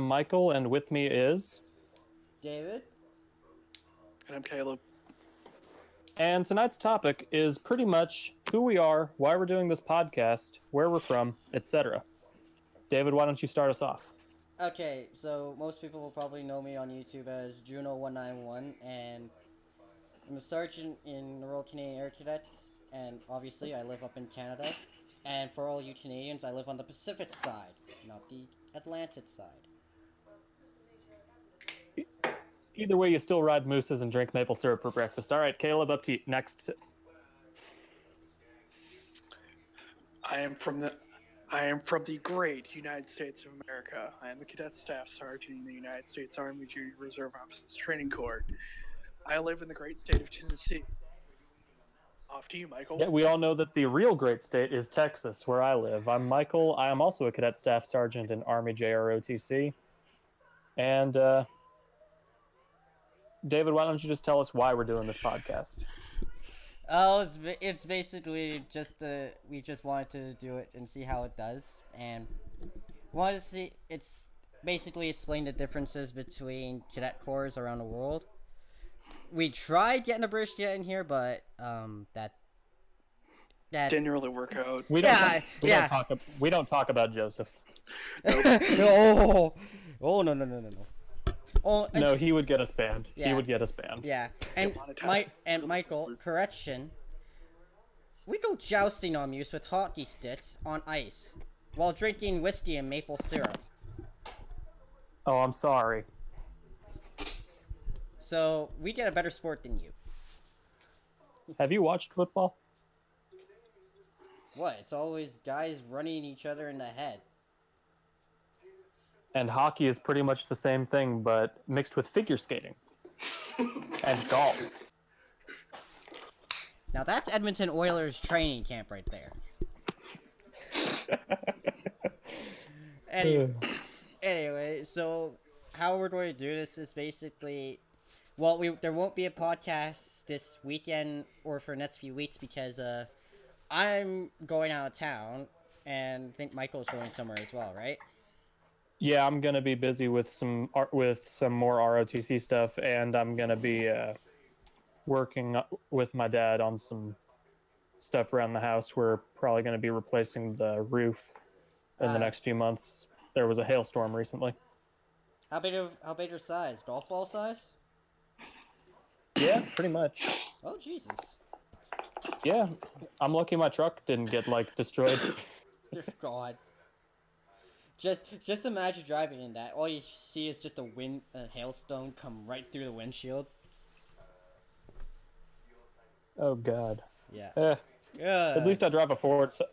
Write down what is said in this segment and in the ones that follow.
I'm Michael, and with me is... David. And I'm Caleb. And tonight's topic is pretty much who we are, why we're doing this podcast, where we're from, etc. David, why don't you start us off? Okay, so most people will probably know me on YouTube as Juno191, and I'm a sergeant in the Royal Canadian Air Cadets, and obviously I live up in Canada. And for all you Canadians, I live on the Pacific side, not the Atlantic side. Either way, you still ride mooses and drink maple syrup for breakfast. All right, Caleb, up to you. Next. I am from the great United States of America. I am a cadet staff sergeant in the United States Army Junior Reserve Officers Training Corps. I live in the great state of Tennessee. Off to you, Michael. Yeah, we all know that the real great state is Texas, where I live. I'm Michael. I am also a cadet staff sergeant in Army JROTC. And, David, why don't you just tell us why we're doing this podcast? Oh, it's basically just we just wanted to do it and see how it does, and wanted to see it's basically explain the differences between cadet corps around the world. We tried getting a British cadet in here, but that didn't really work out. We don't talk about Joseph. No. Oh no. Oh, no, he would get us banned. Yeah. He would get us banned. Yeah, and Michael, correction. We go jousting on muse with hockey sticks on ice while drinking whiskey and maple syrup. Oh, I'm sorry. So we get a better sport than you. Have you watched football? What? It's always guys running each other in the head. And hockey is pretty much the same thing, but mixed with figure skating. And golf. Now that's Edmonton Oilers training camp right there. Anyway, so how we're going to do this is basically... Well, there won't be a podcast this weekend or for the next few weeks because I'm going out of town, and I think Michael's going somewhere as well, right? Yeah, I'm gonna be busy with some more ROTC stuff, and I'm gonna be working with my dad on some stuff around the house. We're probably gonna be replacing the roof in the next few months. There was a hailstorm recently. How big your size? Golf ball size? Yeah, pretty much. Oh Jesus. Yeah, I'm lucky my truck didn't get destroyed. Dear God. Just imagine driving in that. All you see is just a hailstone come right through the windshield. Oh God. Yeah. At least I drive a Ford. So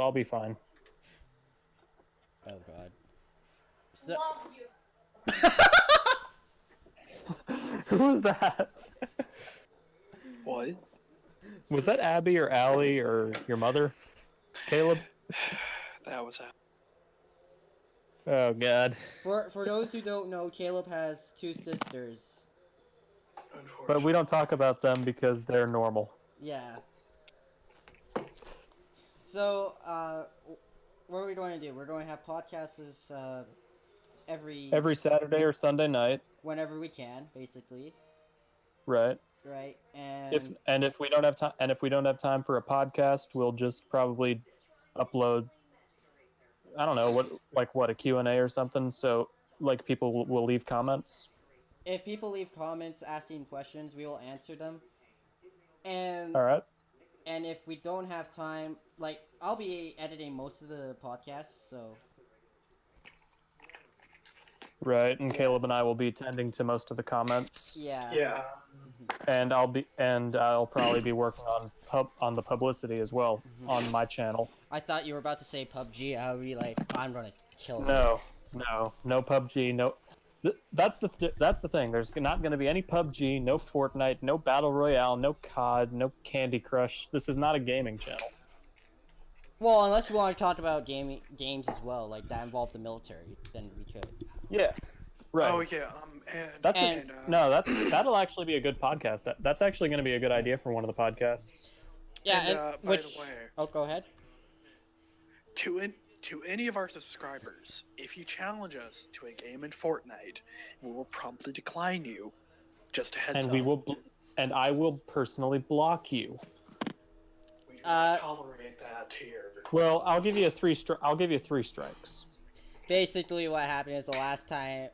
I'll be fine. Oh God. So... Who was that? What? Was that Abby or Allie or your mother, Caleb? That was out. Oh God. For those who don't know, Caleb has two sisters. But we don't talk about them because they're normal. Yeah. So, what are we going to do? We're going to have podcasts every Saturday or Sunday night. Whenever we can, basically. Right. Right. And if we don't have time for a podcast, we'll just probably upload, I don't know, a Q&A or something, so people will leave comments. If people leave comments asking questions, we will answer them. And all right. And if we don't have time, I'll be editing most of the podcasts, so right, and Caleb and I will be tending to most of the comments. Yeah. And I'll probably be working on the publicity as well on my channel. I thought you were about to say PUBG. I would be like, I'm gonna kill him. No PUBG. No, that's the thing. There's not going to be any PUBG, no Fortnite, no Battle Royale, no COD, no Candy Crush. This is not a gaming channel. Well, unless you want to talk about games as well, that involve the military, then we could. Yeah. Right. Oh yeah. That'll actually be a good podcast. That's actually going to be a good idea for one of the podcasts. Yeah. By the way, oh, go ahead. To To any of our subscribers, if you challenge us to a game in Fortnite, we will promptly decline you. Just a heads And up. we will, and I will personally block you. We do not tolerate that here. Well, I'll give you I'll give you 3 strikes. Basically, what happened is the last time,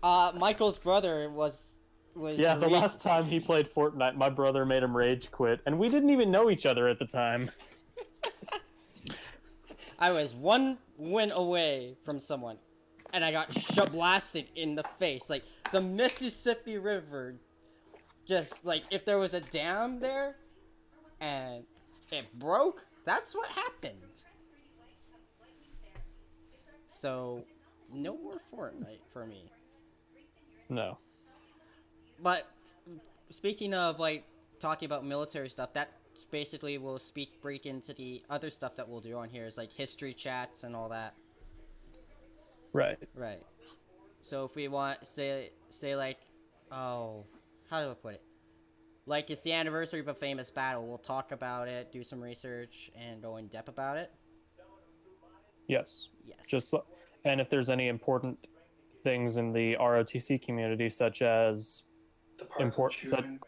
Michael's brother was Yeah, the last time he played Fortnite, my brother made him rage quit, and we didn't even know each other at the time. I was 1 win away from someone, and I got blasted in the face. Like, the Mississippi River, just, like, if there was a dam there, and it broke, that's what happened. So, no more Fortnite for me. No. But, speaking of, like, talking about military stuff, that basically will break into the other stuff that we'll do on here, is like history chats and all that. Right. Right. So if we want, say like, oh, how do I put it? Like, it's the anniversary of a famous battle. We'll talk about it, do some research, and go in depth about it. Yes. Yes. And if there's any important things in the ROTC community, such as The Parkland shooting.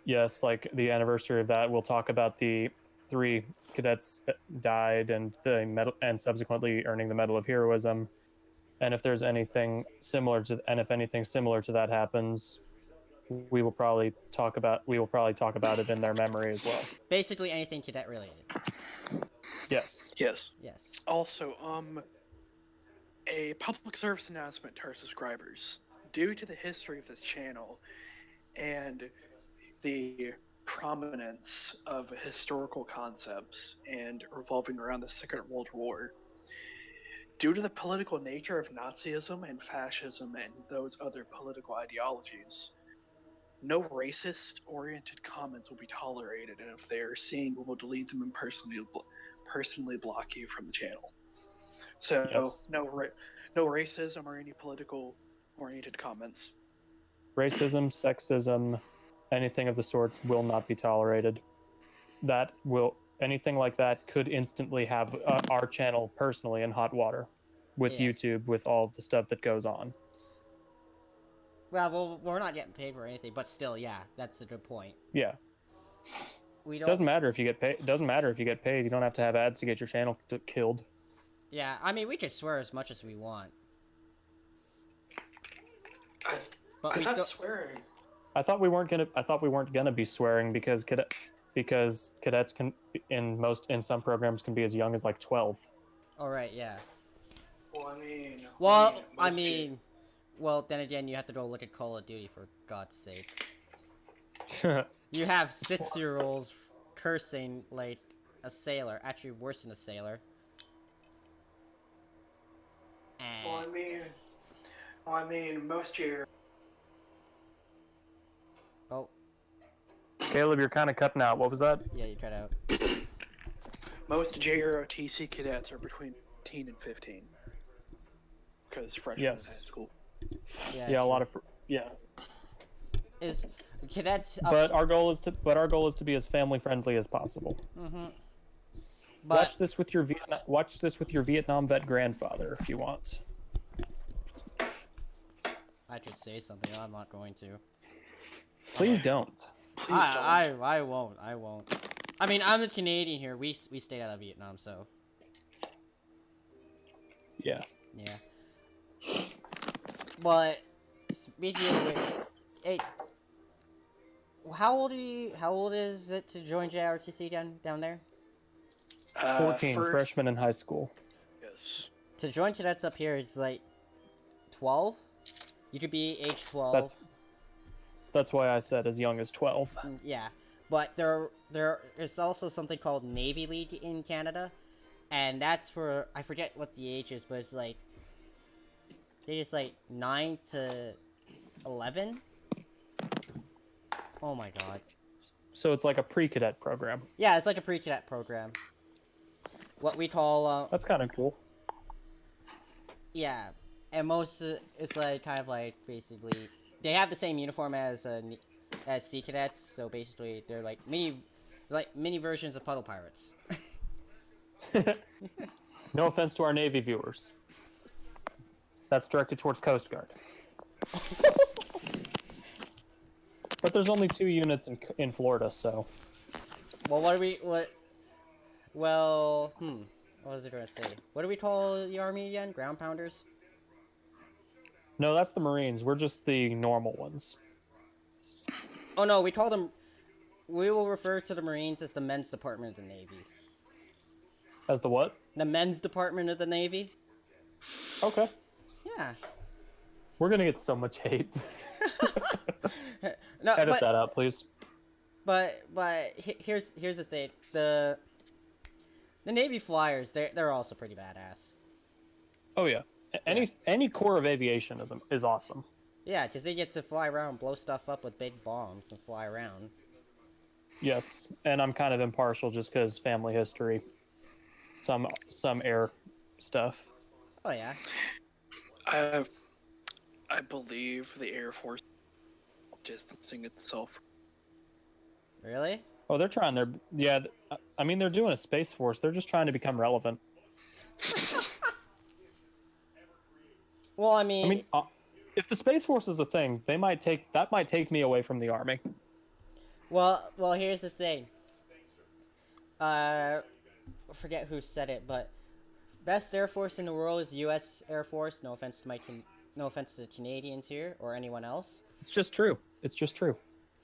Yes, like the anniversary of that, we'll talk about the 3 cadets that died and the medal, and subsequently earning the Medal of Heroism. And if there's anything similar to, that happens, we will probably talk about it in their memory as well. Basically anything cadet related. Yes. Yes. Yes. Also, a public service announcement to our subscribers. Due to the history of this channel and the prominence of historical concepts and revolving around the Second World War, due to the political nature of Nazism and fascism and those other political ideologies, no racist-oriented comments will be tolerated, and if they are seen, we will delete them and personally block you from the channel. So, Yes. no racism or any political-oriented comments. Racism, sexism, anything of the sorts will not be tolerated. Anything like that could instantly have our channel personally in hot water with YouTube, with all of the stuff that goes on. Well, we're not getting paid for anything, but still, yeah, that's a good point. Yeah. We don't. Doesn't matter if you get paid. Doesn't matter if you get paid. You don't have to have ads to get your channel killed. Yeah, I mean, we could swear as much as we want. I'm not swearing. I thought we weren't gonna be swearing because cadets can in some programs can be as young as like 12. All right, yeah. Well, Well, then again, you have to go look at Call of Duty, for God's sake. You have 6-year-olds cursing like a sailor. Actually, worse than a sailor. And... most year. Oh. Caleb, you're kind of cutting out. What was that? Yeah, you cut out. Most JROTC cadets are between 14 and 15. Because freshmen in high school. Yeah, a lot of Is cadets? But our goal is to be as family friendly as possible. Mm-hmm. Watch this with your Vietnam vet grandfather if you want. I could say something. I'm not going to. Please don't. Please don't. I won't. I won't. I mean, I'm a Canadian here. We stayed out of Vietnam, so. Yeah. Yeah. But speaking of which, hey, how old is it to join JRTC down there? 14, freshman in high school. Yes. To join cadets up here is like 12. You could be age 12. That's why I said as young as 12. Yeah, but there is also something called Navy League in Canada, and that's for, I forget what the age is, but it's like it's like 9 to 11. Oh my god. So it's like a pre-cadet program. Yeah, it's like a pre-cadet program. What we call That's kind of cool. Yeah, and most it's like kind of like basically they have the same uniform as sea cadets, so basically they're like mini versions of puddle pirates. No offense to our Navy viewers. That's directed towards Coast Guard. But there's only 2 units in Florida, so... Well, what was I gonna say? What do we call the army again? Ground pounders? No, that's the Marines. We're just the normal ones. Oh no, we call them. We will refer to the Marines as the men's department of the Navy. As the what? The men's department of the Navy. Okay. Yeah. We're gonna get so much hate. No, Edit that out, please. But here's the thing. The Navy flyers, they're also pretty badass. Oh yeah. Any core of aviation is awesome. Yeah, because they get to fly around and blow stuff up with big bombs and fly around. Yes, and I'm kind of impartial just because family history. Some air stuff. Oh yeah. I believe the Air Force distancing itself. Really? Oh, they're trying their... Yeah, I mean, they're doing a Space Force. They're just trying to become relevant. Well, I mean, if the Space Force is a thing, that might take me away from the Army. well, here's the thing. I forget who said it, but best Air Force in the world is U.S. Air Force. No offense to the Canadians here or anyone else. It's just true. It's just true.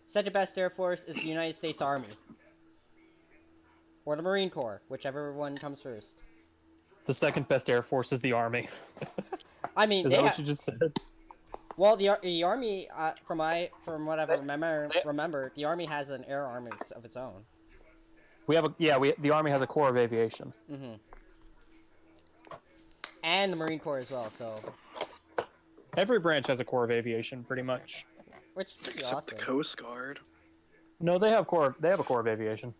Second best Air Force is the United States Army. Or the Marine Corps, whichever one comes first. The second best Air Force is the Army. I mean, Is that what you just said? well, the Army, from what I've remember, the Army has an air army of its own. The Army has a core of aviation. Mm-hmm. And the Marine Corps as well, so... Every branch has a core of aviation, pretty much. Which is pretty Except awesome. the Coast Guard. No, they have a core of aviation,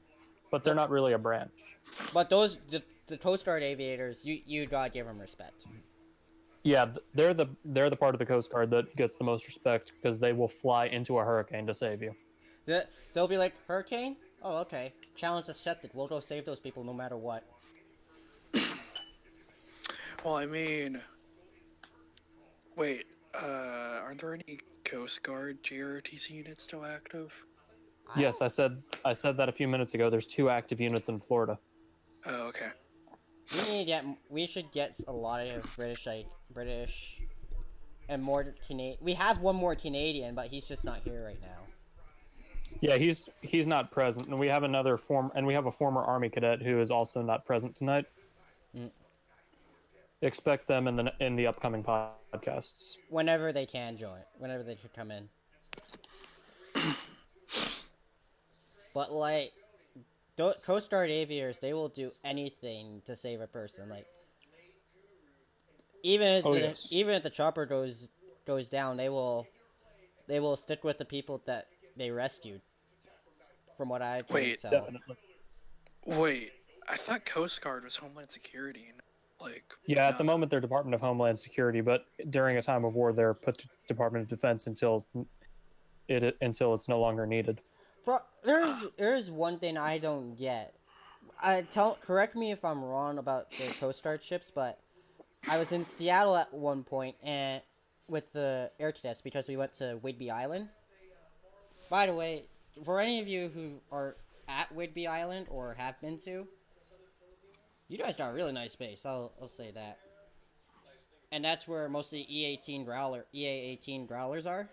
but they're not really a branch. But the Coast Guard aviators, you gotta give them respect. Yeah, they're the part of the Coast Guard that gets the most respect because they will fly into a hurricane to save you. They'll be like, hurricane? Oh, okay. Challenge accepted. We'll go save those people no matter what. Well, I mean... Wait, aren't there any Coast Guard JROTC units still active? Yes, I said that a few minutes ago. There's 2 active units in Florida. Oh, okay. We should get a lot of British, and more Canadian. We have one more Canadian, but he's just not here right now. Yeah, he's not present, and we have a former Army cadet who is also not present tonight. Mm. Expect them in the upcoming podcasts. Whenever they can join, whenever they could come in. But like, Coast Guard aviators, they will do anything to save a person. Like, even if the chopper goes down, they will stick with the people that they rescued. From what I can tell. Definitely. Wait, I thought Coast Guard was Homeland Security. Yeah, at the moment they're Department of Homeland Security, but during a time of war they're put to Department of Defense until it's no longer needed. There's one thing I don't get. Correct me if I'm wrong about the Coast Guard ships, but I was in Seattle at one point and with the Air Cadets because we went to Whidbey Island. By the way, for any of you who are at Whidbey Island or have been to, you guys got a really nice base. I'll say that. And that's where most of the EA-18 Growlers are.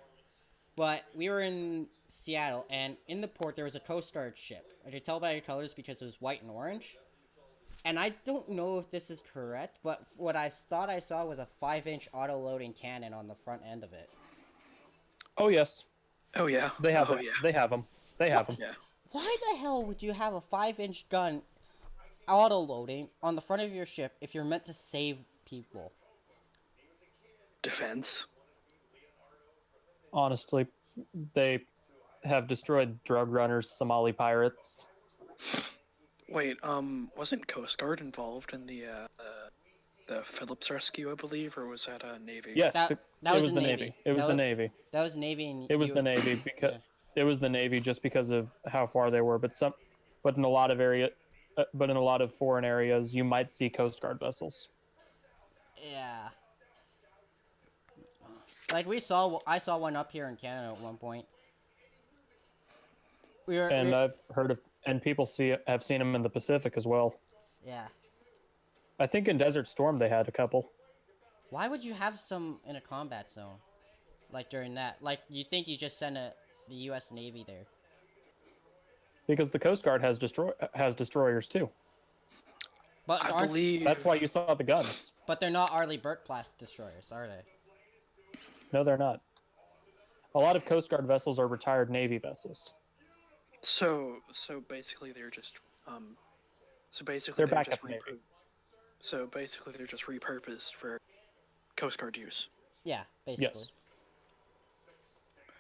But we were in Seattle, and in the port there was a Coast Guard ship. I could tell by the colors because it was white and orange. And I don't know if this is correct, but what I thought I saw was a 5-inch auto-loading cannon on the front end of it. Oh yes. Oh yeah. They have Yeah. They have them. They have them. Yeah. Why the hell would you have a 5-inch gun auto-loading on the front of your ship if you're meant to save people? Defense. Honestly, they have destroyed drug runners, Somali pirates. Wait, wasn't Coast Guard involved in the Phillips rescue, I believe, or was that Navy? Yes, That it was was the Navy. It was the Navy. That was Navy. And It was the Navy because it was the Navy just because of how far they were. But in a lot of but in a lot of foreign areas, you might see Coast Guard vessels. Yeah. Like I saw one up here in Canada at one point. And I've heard of, and people have seen them in the Pacific as well. Yeah. I think in Desert Storm they had a couple. Why would you have some in a combat zone? Like during that, like you think you just send the U.S. Navy there? Because the Coast Guard has destroyers too. But I aren't believe That's why you saw the guns. but they're not Arleigh Burke class destroyers, are they? No, they're not. A lot of Coast Guard vessels are retired Navy vessels. so. Basically, they're just They're backup Navy. So basically, they're just repurposed for Coast Guard use. Yeah, basically. Yes.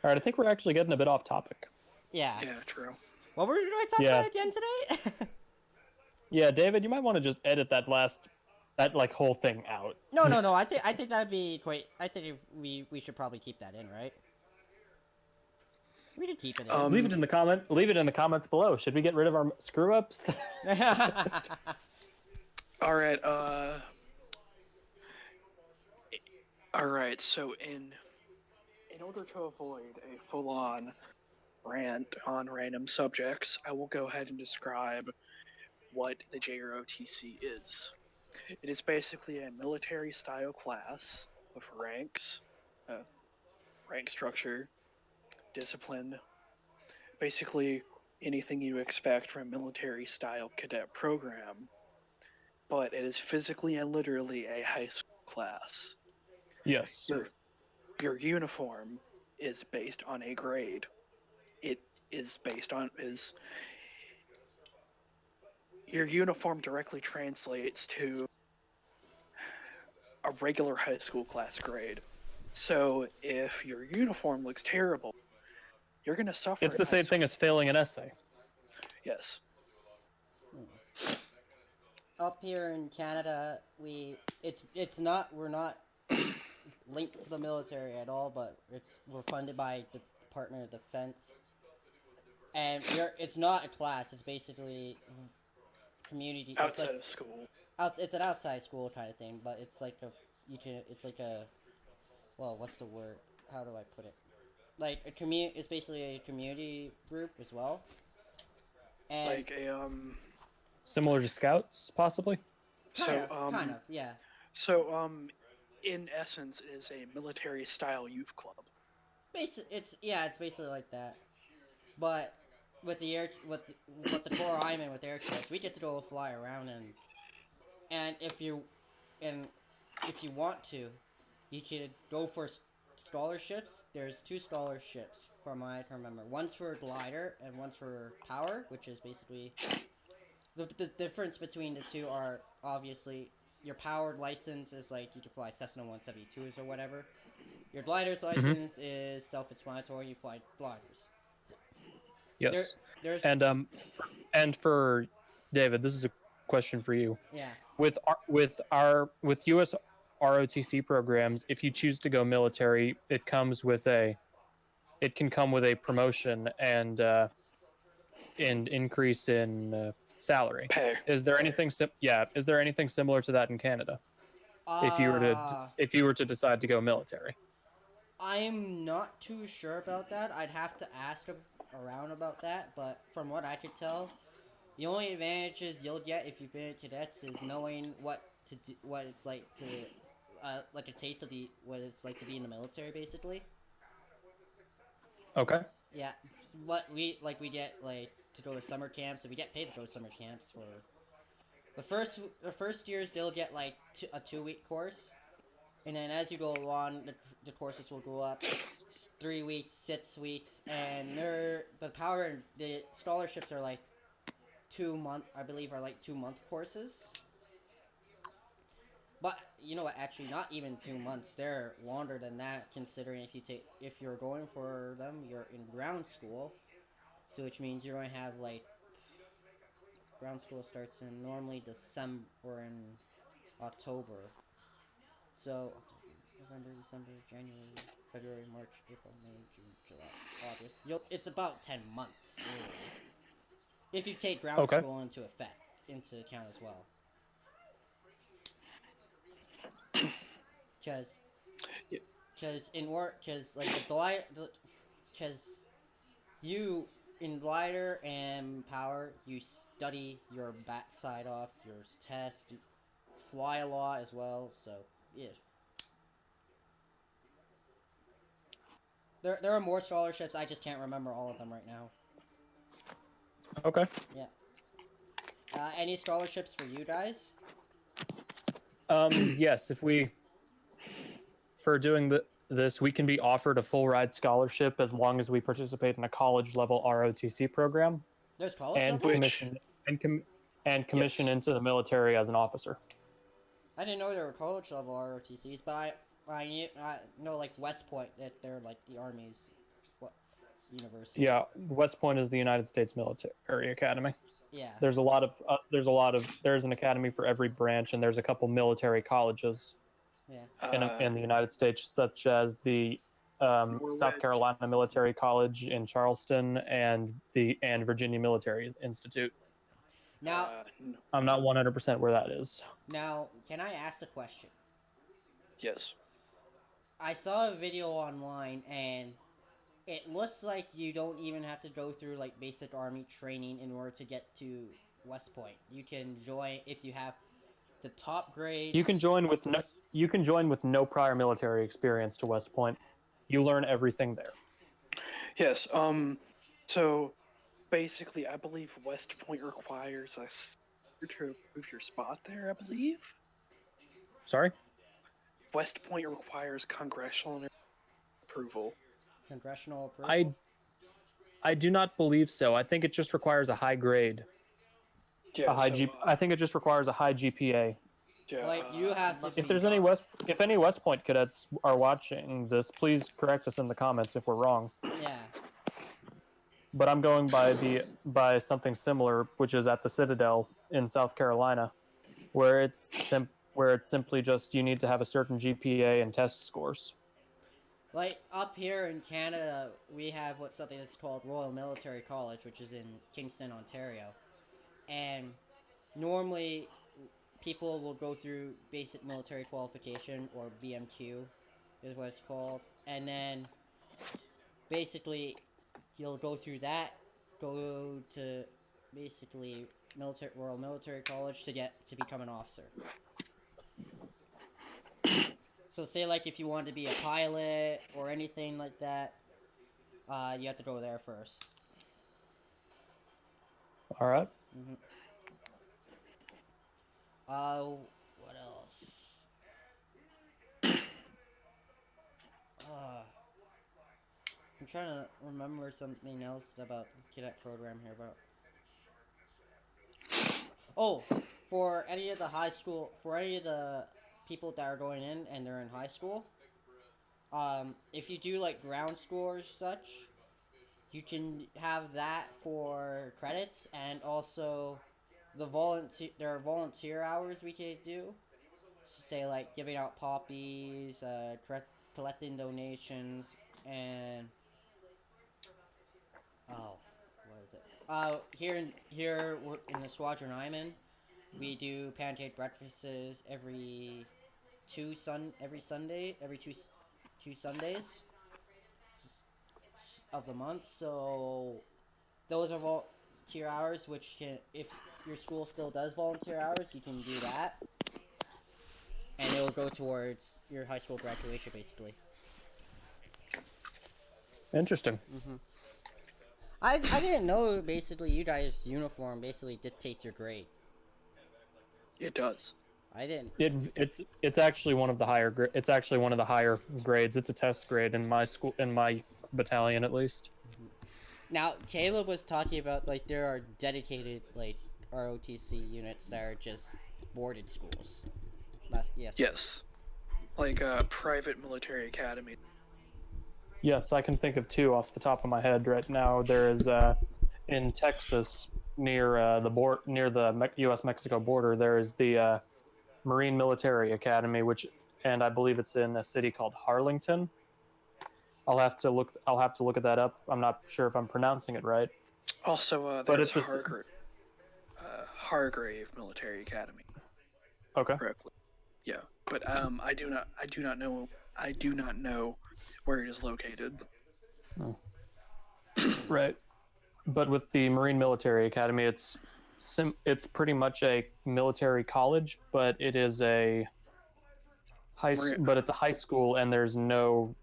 All right, I think we're actually getting a bit off topic. Yeah. Yeah, true. What were we going to talk about again today? Yeah, David, you might want to just edit that whole thing out. No. I think that'd be quite. I think we should probably keep that in, right? We could keep it in. Leave it in the comments below. Should we get rid of our screw ups? All right. All right. So in order to avoid a full-on rant on random subjects, I will go ahead and describe what the JROTC is. It is basically a military-style class with ranks, rank structure, discipline, basically anything you expect from a military-style cadet program, but it is physically and literally a high school class. Yes. Your uniform is based on a grade. It is based on your uniform directly translates to a regular high school class grade. So if your uniform looks terrible, you're going to suffer. It's the same thing as failing an essay. Yes. Up here in Canada, we're not linked to the military at all, but we're funded by the Department of Defense, and it's not a class. It's basically community Outside of school. It's an outside school kind of thing, but it's like what's the word? How do I put it? Like it's basically a community group as well. And Like a Similar to Scouts, possibly. kind of, yeah. So in essence, it is a military-style youth club. It's basically like that, but with the Corps I'm in with air checks, we get to go fly around and if you want to, you could go for scholarships. There's 2 scholarships from what I can remember. One's for glider and one's for power, which is basically the difference between the two are obviously your powered license is like you can fly Cessna 172s or whatever. Your glider's license is self-explanatory. You fly gliders. Yes. There's And for David, this is a question for you. yeah. With U.S. ROTC programs, if you choose to go military, it can come with a promotion and increase in salary. Pay. Is there anything similar to that in Canada? If you were to decide to go military. I'm not too sure about that. I'd have to ask around about that, but from what I could tell, the only advantages you'll get if you've been in cadets is knowing what it's like to, like a taste of what it's like to be in the military, basically. Okay. Yeah, what we get to go to summer camps, so we get paid to go to summer camps for the first years. They'll get a 2-week course, and then as you go along, the courses will go up 3 weeks, 6 weeks, and the scholarships are 2-month, I believe, are 2-month courses. But you know what? Actually, not even 2 months. They're longer than that, considering if you're going for them, you're in ground school, so which means you're going to have ground school starts in normally December or in October. So November, December, January, February, March, April, May, June, July, August. It's about 10 months, really, if you take ground school into effect. into account as well. Because Yeah. in work, because like because you in glider and power, you study your backside off, your test, you fly a lot as well. So yeah, there are more scholarships. I just can't remember all of them right now. Okay. Yeah. Any scholarships for you guys? Yes, if we for doing this, we can be offered a full ride scholarship as long as we participate in a college level ROTC program There's college and level. Which commission yes, into the military as an officer. I didn't know there were college level ROTCs, but I know like West Point that they're like the Army's what university. Yeah, West Point is the United States Military Academy. Yeah. There's an academy for every branch, and there's a couple military colleges Yeah. in the United States, such as the South Norway. Carolina Military College in Charleston and Virginia Military Institute. Now, I'm not 100% where that is. can I ask a question? yes. I saw a video online, and it looks like you don't even have to go through like basic Army training in order to get to West Point. You can join if you have the top grades. You can join with no prior military experience to West Point. You learn everything there. Yes. So basically, I believe West Point requires us to approve your spot there. I believe Sorry? West Point requires congressional approval. Congressional approval. I do not believe so. I think it just requires a high grade. Yeah. I think it just requires a high GPA. Yeah. Like, you have to If any West Point cadets are watching this, please correct us in the comments if we're wrong. Yeah. But I'm going by something similar, which is at the Citadel in South Carolina, where it's simply just you need to have a certain GPA and test scores. Like up here in Canada, we have something that's called Royal Military College, which is in Kingston, Ontario, and normally people will go through basic military qualification, or BMQ is what it's called, and then basically you'll go through that, go to basically Royal Military College to become an officer. So say like if you wanted to be a pilot or anything like that, you have to go there first. All right. Mm-hmm. What else? I'm trying to remember something else about the cadet program here, but for any of the people that are going in and they're in high school, if you do like ground school or such, you can have that for credits, and also there are volunteer hours we could do. Say like giving out poppies, collecting donations, and what is it? Here in the squadron I'm in, we do pancake breakfasts every two Sundays of the month. So those are volunteer hours, which if your school still does volunteer hours, you can do that, and it will go towards your high school graduation, basically. Interesting. Mm-hmm. I didn't know basically you guys' uniform basically dictates your grade. It does. I didn't. It's actually one of the higher it's actually one of the higher grades. It's a test grade in my battalion at least. Now Caleb was talking about like there are dedicated like ROTC units that are just boarded schools. Yes. Like private military academy. Yes, I can think of two off the top of my head right now. There is in Texas near the U.S.-Mexico border. There is the Marine Military Academy, and I believe it's in a city called Harlington. I'll have to look at that up. I'm not sure if I'm pronouncing it right. Also, But there's it's Hargrave Military Academy. Okay. Correctly. Yeah, but I do not know where it is located. Right. But with the Marine Military Academy, it's pretty much a military college, but it is a it's a high school, and there's no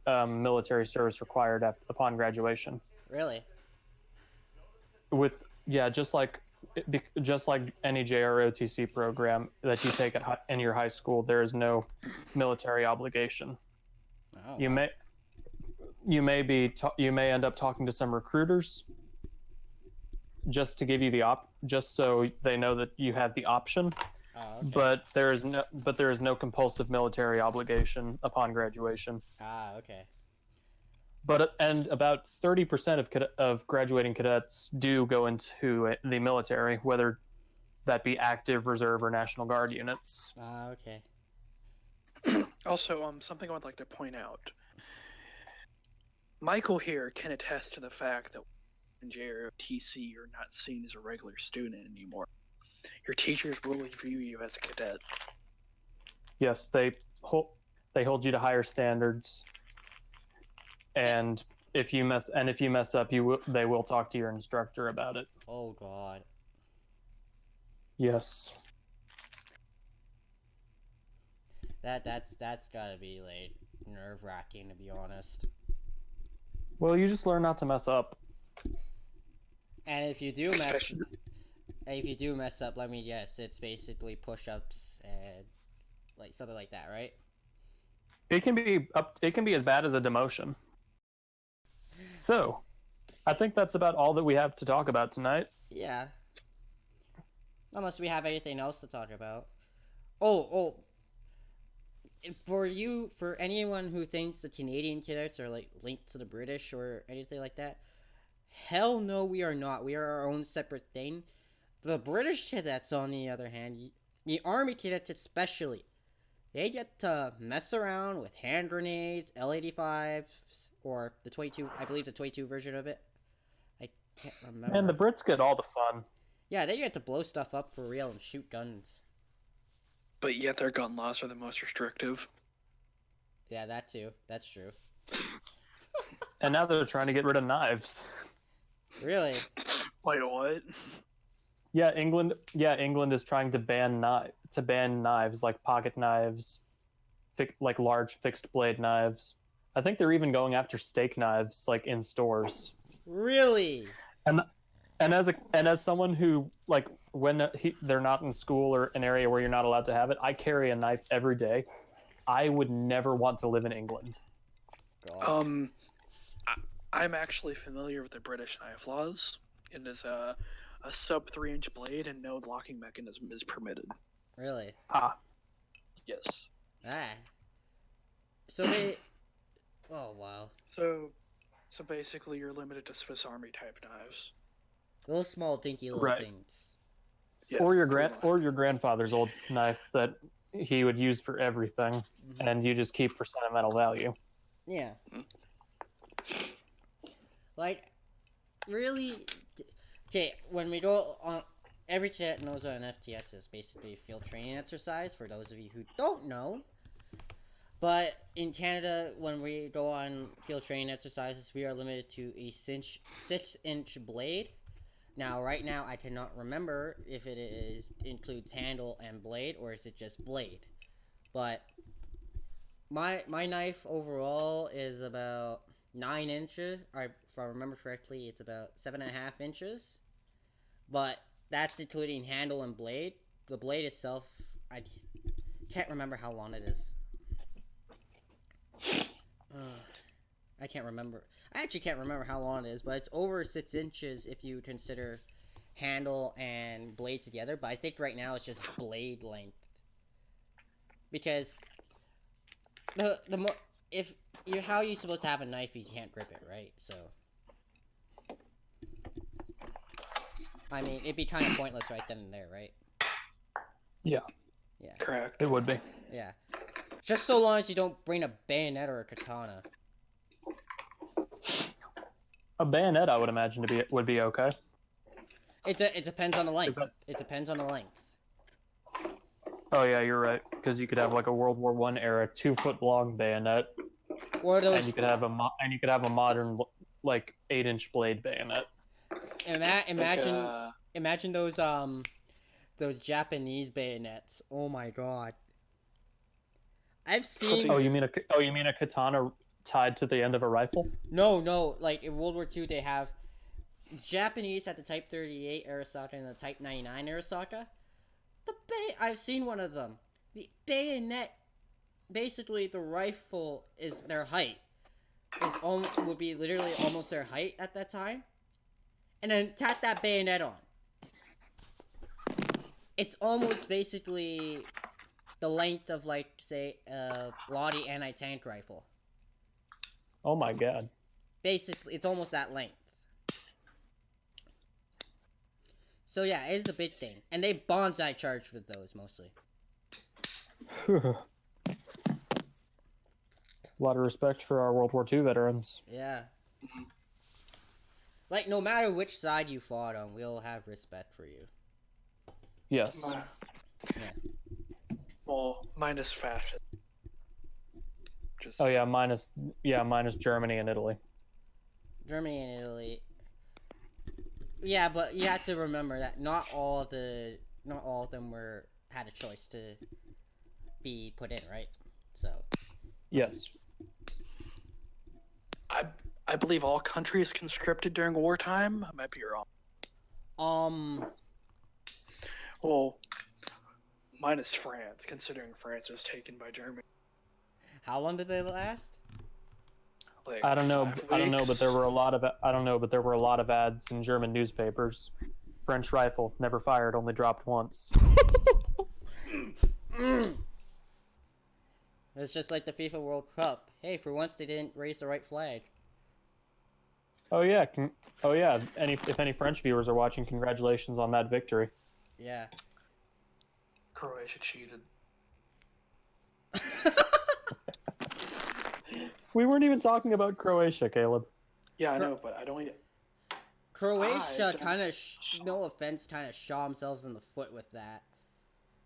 military service required upon graduation. Really? With just like any JROTC program that you take in your high school, there is no military obligation. Oh, You wow. you may end up talking to some recruiters just to give you just so they know that you have the option. Oh, okay. But there is no compulsive military obligation upon graduation. Ah, okay. And about 30% of graduating cadets do go into the military, whether that be active, reserve, or National Guard units. Ah, okay. Also, something I would like to point out. Michael here can attest to the fact that in JROTC you're not seen as a regular student anymore. Your teachers will view you as a cadet. Yes, they hold you to higher standards, and if you mess up, they will talk to your instructor about it. Oh God. Yes. That's gotta be like nerve-wracking, to be honest. Well, you just learn not to mess up. And if you do Especially- mess up, let me guess, it's basically push-ups and like something like that, right? It can be as bad as a demotion. So, I think that's about all that we have to talk about tonight. Yeah. Unless we have anything else to talk about. Oh. For anyone who thinks the Canadian cadets are like linked to the British or anything like that, hell no, we are not. We are our own separate thing. The British cadets, on the other hand, the Army cadets especially, they get to mess around with hand grenades, L-85s, or the 22, I believe the 22 version of it. I can't remember. And the Brits get all the fun. Yeah, they get to blow stuff up for real and shoot guns. But yet their gun laws are the most restrictive. Yeah, that too. That's true. And now they're trying to get rid of knives. Really? Wait, what? Yeah, England is trying to ban knives like pocket knives, like large fixed blade knives. I think they're even going after steak knives like in stores. Really? And as someone who like when they're not in school or an area where you're not allowed to have it, I carry a knife every day. I would never want to live in England. God. I'm actually familiar with the British knife laws. It is a sub 3-inch blade and no locking mechanism is permitted. Really? Yes. Ah. So they... Oh, wow. So basically you're limited to Swiss Army type knives. Those small dinky little Right. things. Yeah, or your pretty much. grandfather's old knife that he would use for everything, Mhm. and you just keep for sentimental value. Yeah. Like, really... Okay, when we go on... Every cadet knows what an FTX is. Basically, a field training exercise, for those of you who don't know. But in Canada, when we go on field training exercises, we are limited to a 6-inch blade. Now, right now, I cannot remember if it includes handle and blade, or is it just blade. But my knife overall is about 9 inches. Or if I remember correctly, it's about 7.5 inches. But that's including handle and blade. The blade itself, I can't remember how long it is. I can't remember. I actually can't remember how long it is, but it's over 6 inches if you consider handle and blade together. But I think right now it's just blade length, because how are you supposed to have a knife if you can't grip it, right? So I mean, it'd be kind of pointless right then and there, right? Yeah, Yeah. Correct. it would be. Yeah. Just so long as you don't bring a bayonet or a katana. A bayonet, I would imagine would be okay. It depends on the length. that's- It depends on the length. Oh yeah, you're right. Because you could have like a World War One era 2 foot long bayonet, Or those and you could have a modern like 8-inch blade bayonet. imagine Like, imagine those Japanese bayonets. Oh my god. I've seen Oh, you mean a katana tied to the end of a rifle? no, like in World War II they have Japanese had the Type 38 Arisaka and the Type 99 Arisaka. I've seen one of them. The bayonet, basically the rifle is their height. Would be literally almost their height at that time. And then tap that bayonet on. It's almost basically the length of like say a Lottie anti-tank rifle. Oh my god. Basically, it's almost that length. So yeah, it is a big thing, and they bonsai charge with those mostly. A lot of respect for our World War II veterans. Yeah. Like no matter which side you fought on, we'll have respect for you. Yes. Yeah. well, minus fashion. Just Oh yeah, minus Germany and Italy. Germany and Italy. Yeah, but you have to remember that not all of them had a choice to be put in, right? So Yes. I believe all countries conscripted during wartime. I might be wrong. Well, minus France, considering France was taken by Germany. how long did they last? Like I don't know. 5 I don't know, but weeks. there were a lot of ads in German newspapers. French rifle never fired, only dropped once. It's just like the FIFA World Cup. Hey, for once they didn't raise the right flag. Oh yeah. If any French viewers are watching, congratulations on that victory. Yeah. Croatia cheated. We weren't even talking about Croatia, Caleb. Yeah, I know, but I don't. Croatia I kind of, no offense, kind of shot themselves in the foot with that.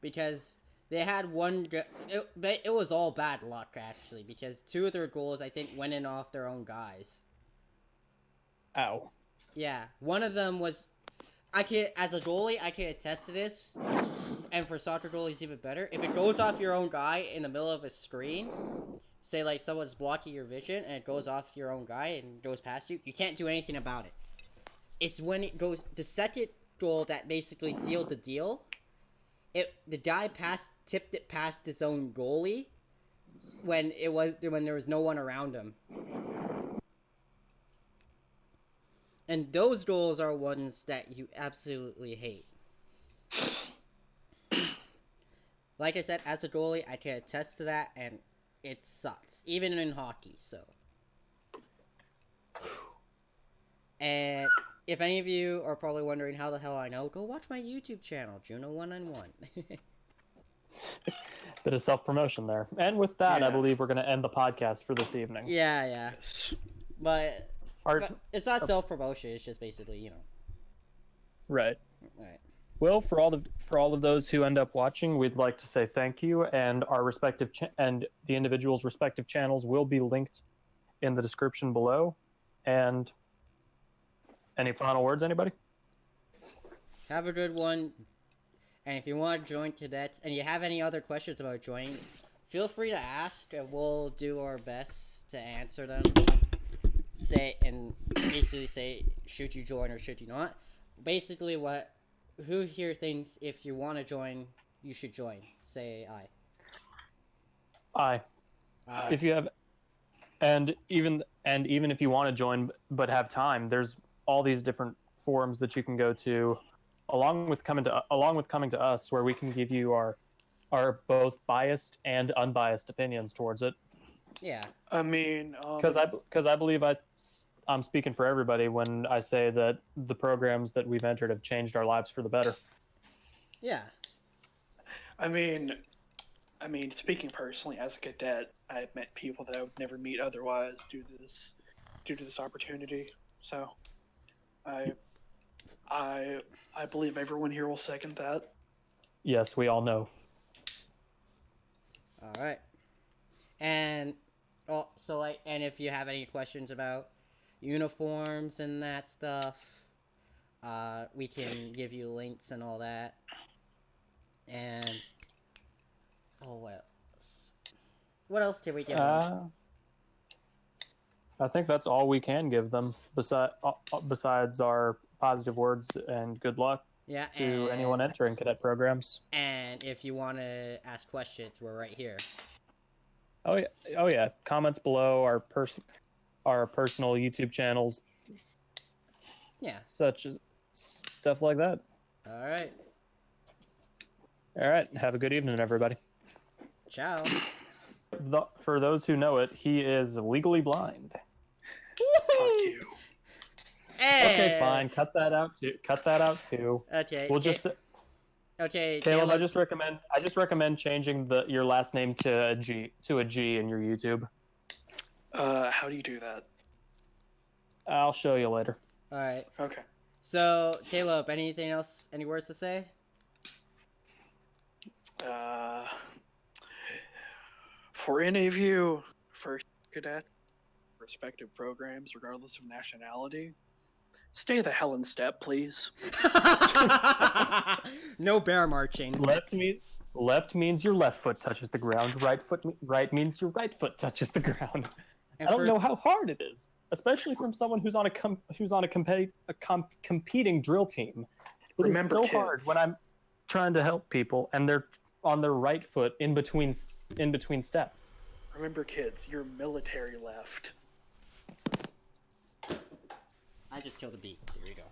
Because they had it was all bad luck, actually. Because 2 of their goals, I think, went in off their own guys. Ow. Yeah, one of them was... as a goalie, I can attest to this. And for soccer goalies, even better. If it goes off your own guy in the middle of a screen... Say, like, someone's blocking your vision, and it goes off your own guy and goes past you. You can't do anything about it. It's when it goes... The second goal that basically sealed the deal, the guy tipped it past his own goalie when there was no one around him. And those goals are ones that you absolutely hate. Like I said, as a goalie, I can attest to that, and... It sucks, even in hockey, so. And if any of you are probably wondering how the hell I know, go watch my YouTube channel, Juno191. Bit of self-promotion there. And with that, Yeah. I believe we're going to end the podcast for this evening. yeah. Yes. But Our- it's not self-promotion, it's just basically, Right. Alright. Well, for all of those who end up watching, we'd like to say thank you, and our respective and the individuals' respective channels will be linked in the description below. And any final words, anybody? Have a good one. And if you want to join Cadets, and you have any other questions about joining, feel free to ask, and we'll do our best to answer them. Basically say, should you join or should you not? Basically, who here thinks if you want to join, you should join? Say aye. Aye. If you have, and even if you want to join but have time, there's all these different forums that you can go to, along with coming to us, where we can give you our both biased and unbiased opinions towards it. Yeah. I mean, Because I believe I'm speaking for everybody when I say that the programs that we've entered have changed our lives for the better. Yeah. I mean, speaking personally, as a cadet, I've met people that I would never meet otherwise due to this opportunity. So, I believe everyone here will second that. Yes, we all know. All right. And and if you have any questions about uniforms and that stuff, we can give you links and all that. And what else? What else can we give them? I think that's all we can give them. Besides our positive words and good luck Yeah, to anyone entering cadet programs. And if you want to ask questions, we're right here. Oh yeah. Comments below our personal YouTube channels. Yeah. Such as stuff like that. All right. All right. Have a good evening, everybody. Ciao. For those who know it, he is legally blind. Fuck you. Hey. Okay, fine. Cut that out too. Okay. We'll just. Okay, Caleb, I just recommend changing your last name to a G in your YouTube. How do you do that? I'll show you later. All right. Okay. So, Caleb, anything else? Any words to say? For any of you first cadets, respective programs, regardless of nationality, stay the hell in step, please. No bear marching. Left means your left foot touches the ground. Right means your right foot touches the ground. And I don't know how hard it is, especially from someone who's on a competing drill team. It's so hard when I'm trying to help people and they're on their right foot in between steps. Remember, kids, you're military left. I just killed a bee. Here we go.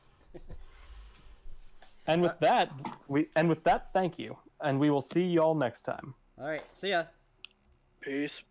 And with that, thank you, and we will see y'all next time. All right. See ya. Peace.